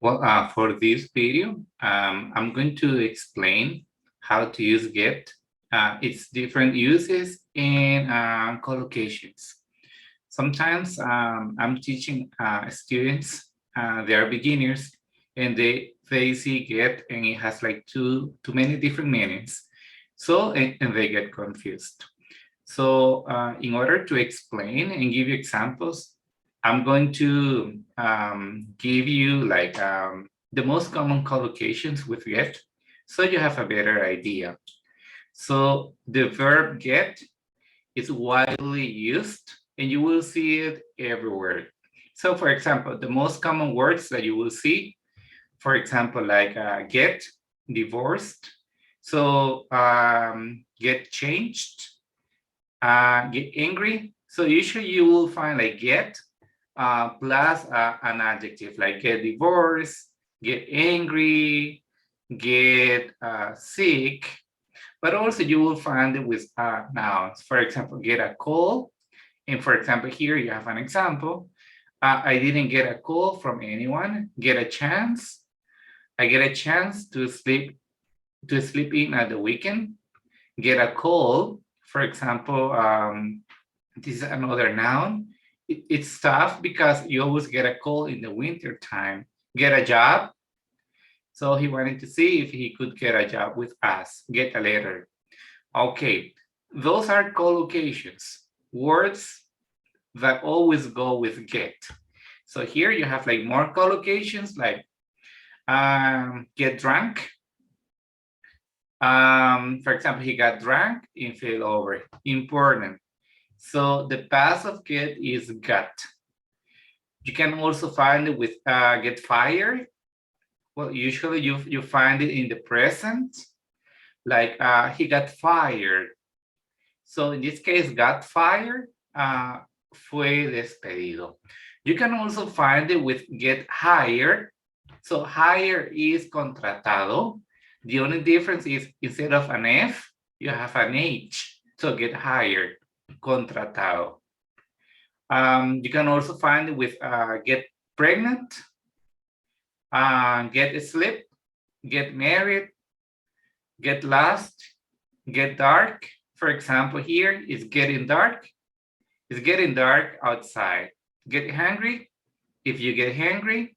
Well, for this video, I'm going to explain how to use get, its different uses, and collocations. Sometimes I'm teaching students, they are beginners, and they see get, and it has like too many different meanings. So, and they get confused. So in order to explain and give you examples, I'm going to give you like the most common collocations with get, so you have a better idea. So the verb get is widely used and you will see it everywhere. So for example, the most common words that you will see, for example, like get divorced, so get changed, get angry. So usually you will find like get plus an adjective like get divorced, get angry, get sick. But also you will find it with nouns. For example, get a call. And for example, here you have an example. I didn't get a call from anyone. Get a chance. I get a chance to sleep in at the weekend. Get a call. For example, this is another noun. It's tough because you always get a call in the winter time. Get a job. So he wanted to see if he could get a job with us. Get a letter. Okay, those are collocations, words that always go with get. So here you have like more collocations like get drunk. For example, he got drunk and fell over. Important. So the past of get is got. You can also find it with get fired. Well, usually you find it in the present, like he got fired. So in this case, got fired, fue despedido. You can also find it with get hired. So hire is contratado. The only difference is instead of an F, you have an H. So get hired, contratado. You can also find it with get pregnant, get asleep, get married, get lost, get dark. For example, here it's getting dark. It's getting dark outside. Get hungry. If you get hungry,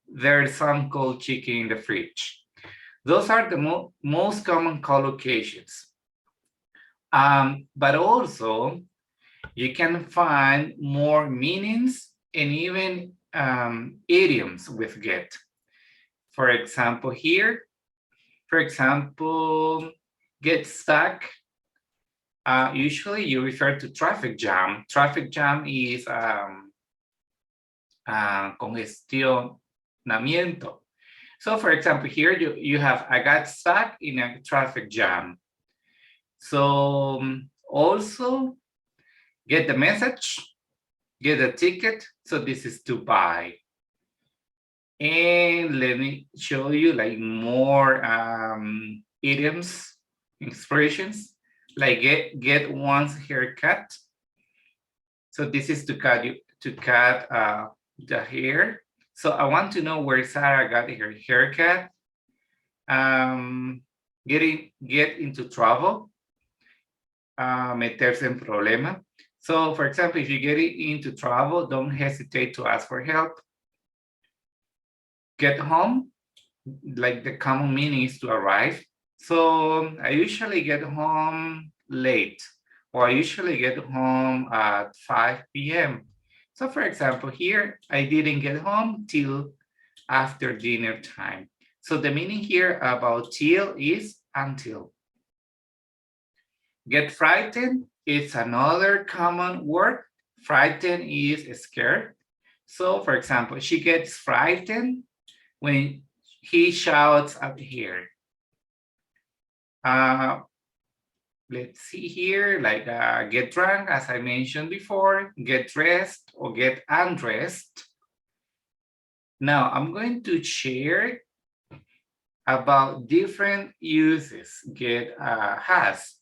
there's some cold chicken in the fridge. Those are the most common collocations. But also, you can find more meanings and even idioms with get. For example, here, get stuck. Usually you refer to traffic jam. Traffic jam is congestionamiento. So for example, here you have, I got stuck in a traffic jam. So also get the message, get a ticket. So this is to buy. And let me show you like more idioms, expressions, like get one's haircut. So this is to cut the hair. So I want to know where Sarah got her haircut. Get into trouble. Meterse en problema. So for example, if you get into trouble, don't hesitate to ask for help. Get home, like the common meaning is to arrive. So I usually get home late, or I usually get home at 5 p.m. So for example, here, I didn't get home till after dinner time. So the meaning here about till is until. Get frightened is another common word. Frightened is scared. So for example, she gets frightened when he shouts at her. Let's see here, like get drunk, as I mentioned before, get dressed or get undressed. Now I'm going to share about different uses get has.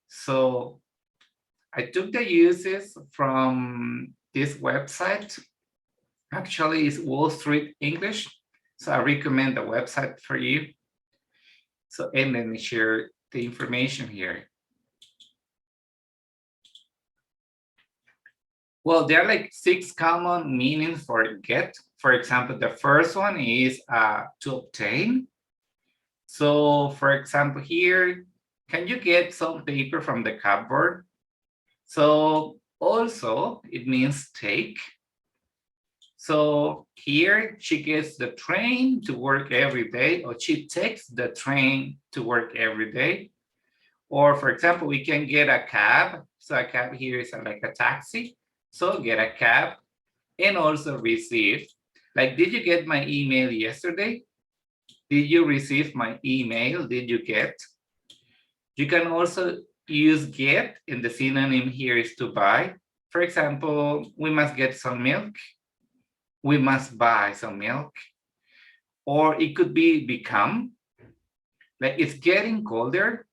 So I took the uses from this website. Actually, it's Wall Street English. So I recommend the website for you. So, and let me share the information here. Well, there are like 6 common meanings for get. For example, the first one is to obtain. So, for example, here, can you get some paper from the cupboard? So, also, it means take. So here she gets the train to work every day, or she takes the train to work every day. Or for example, we can get a cab. So a cab here is like a taxi. So get a cab and also receive. Like, did you get my email yesterday? Did you receive my email? Did you get? You can also use get, and the synonym here is to buy. For example, we must get some milk. We must buy some milk. Or it could be become, like it's getting colder,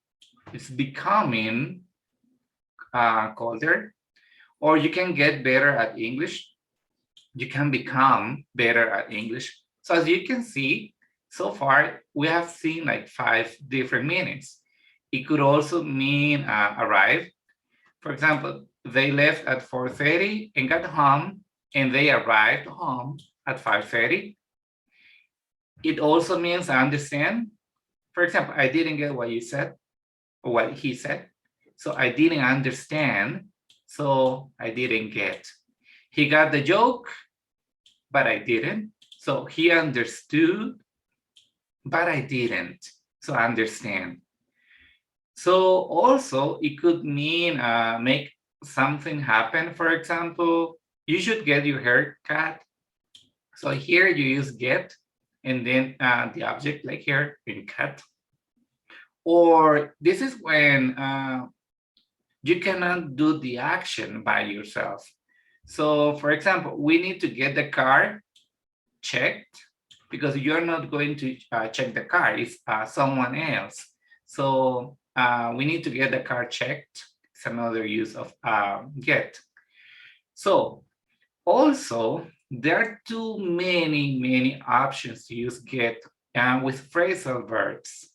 it's becoming colder. Or you can get better at English, you can become better at English. So as you can see, so far we have seen like 5 different meanings. It could also mean arrive. For example, they left at 4:30 and got home, and they arrived home at 5:30. It also means understand. For example, I didn't get what you said or what he said. So I didn't understand. So I didn't get. He got the joke, but I didn't. So he understood, but I didn't. So understand. So also it could mean make something happen. For example, you should get your hair cut. So here you use get and then the object like here in cut. Or this is when you cannot do the action by yourself. So for example, we need to get the car checked because you're not going to check the car, it's someone else. So we need to get the car checked. It's another use of get. So also, there are too many options to use get with phrasal verbs.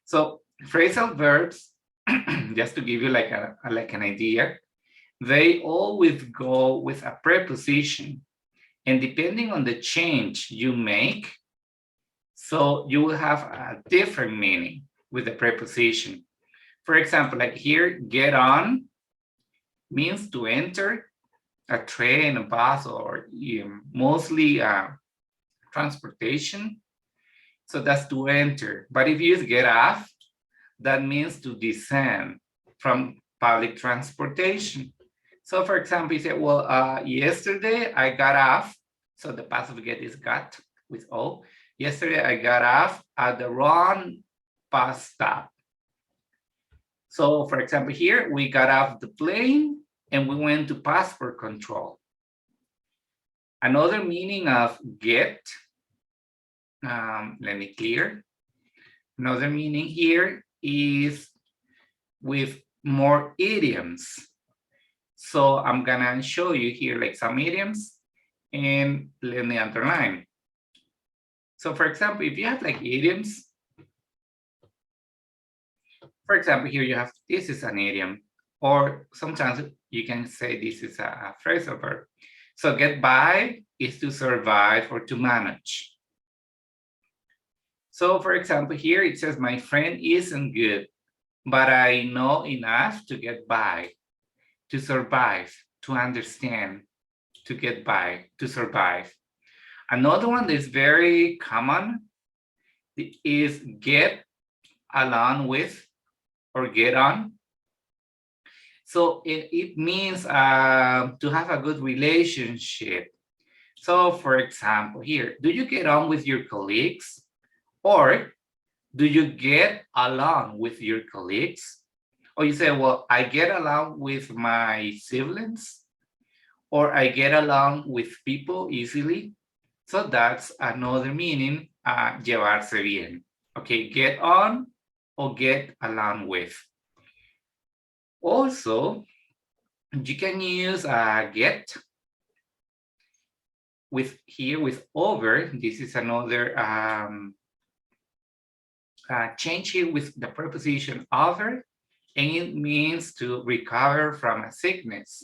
So phrasal verbs, just to give you like an idea, they always go with a preposition. And depending on the change you make, so you will have a different meaning with the preposition. For example, like here, get on means to enter a train, a bus, or mostly transportation. So that's to enter. But if you use get off, that means to descend from public transportation. So for example, you say, well, yesterday I got off. So the passive get is got with O. Yesterday I got off at the wrong bus stop. So for example, here we got off the plane and we went to passport control. Another meaning of get, let me clear. Another meaning here is with more idioms. So I'm gonna show you here like some idioms and let me underline. So for example, if you have like idioms, for example, here you have, this is an idiom, or sometimes you can say this is a phrasal verb. So get by is to survive or to manage. So for example, here it says, my friend isn't good, but I know enough to get by, to survive, to understand, to get by, to survive. Another one that is very common is get along with or get on. So it means to have a good relationship. So for example, here, do you get on with your colleagues? Or do you get along with your colleagues? Or you say, well, I get along with my siblings, or I get along with people easily. So that's another meaning, llevarse bien. Okay, get on or get along with. Also, you can use get with over, this is another change here with the preposition over, and it means to recover from a sickness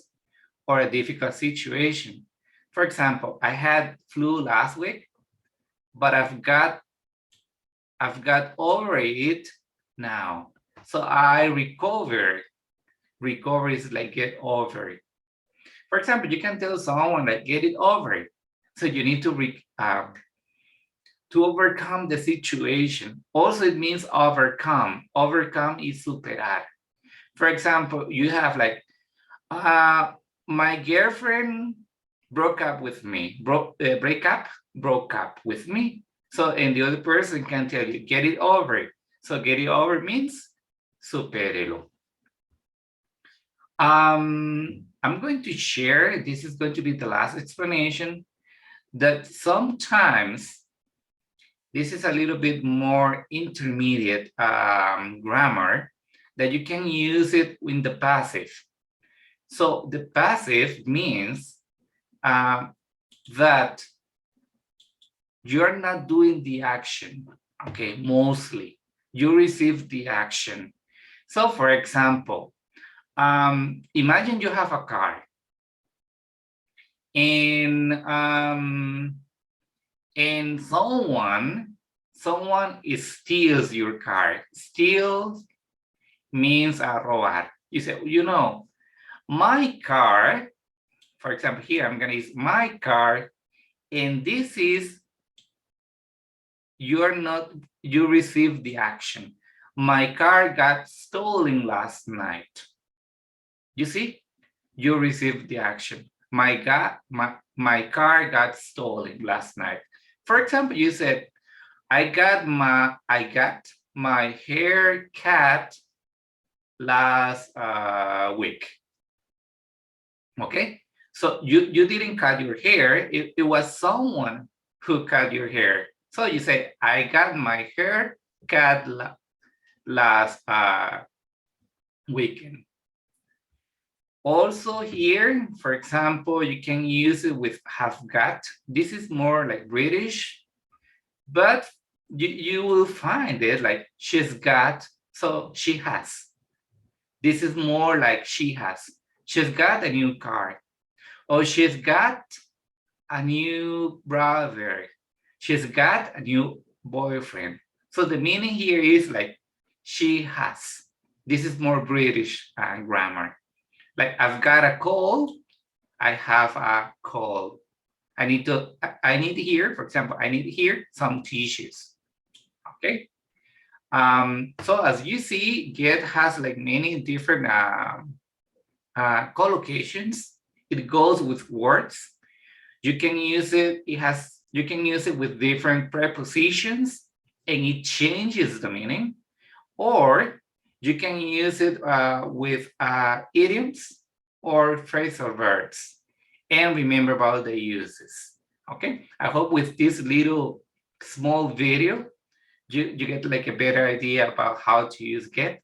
or a difficult situation. For example, I had flu last week, but I've got over it now. So I recovered. Recover is like get over it. For example, you can tell someone like get it over it. So you need to overcome the situation. Also, it means overcome. Overcome is superar. For example, you have like, my girlfriend broke up with me. Broke up with me. So, and the other person can tell you, get it over. So, get it over means supérelo. I'm going to share, this is going to be the last explanation, that sometimes this is a little bit more intermediate grammar that you can use it in the passive. So the passive means that you're not doing the action, okay, mostly. You receive the action. So for example, imagine you have a car and someone steals your car. Steal means robar. You say, you know, my car, for example, here I'm gonna use my car, and this is, you received the action. My car got stolen last night. You see, you received the action. My car got stolen last night. For example, you said, I got my hair cut last week. Okay, so you didn't cut your hair. It was someone who cut your hair. So you say, I got my hair cut last weekend. Also here, for example, you can use it with have got. This is more like British, but you will find it like she's got, so she has. This is more like she has. She's got a new car. Or she's got a new brother. She's got a new boyfriend. So the meaning here is like she has. This is more British grammar. Like I've got a cold, I have a cold. I need here, for example, I need here some tissues. Okay. So as you see, get has like many different collocations. It goes with words. You can use it. You can use it with different prepositions, and it changes the meaning. Or you can use it with idioms or phrasal verbs, and remember about the uses. Okay, I hope with this little small video, you get like a better idea about how to use get.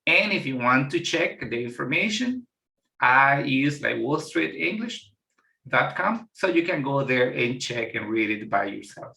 And if you want to check the information, I use like wallstreetenglish.com, so you can go there and check and read it by yourself.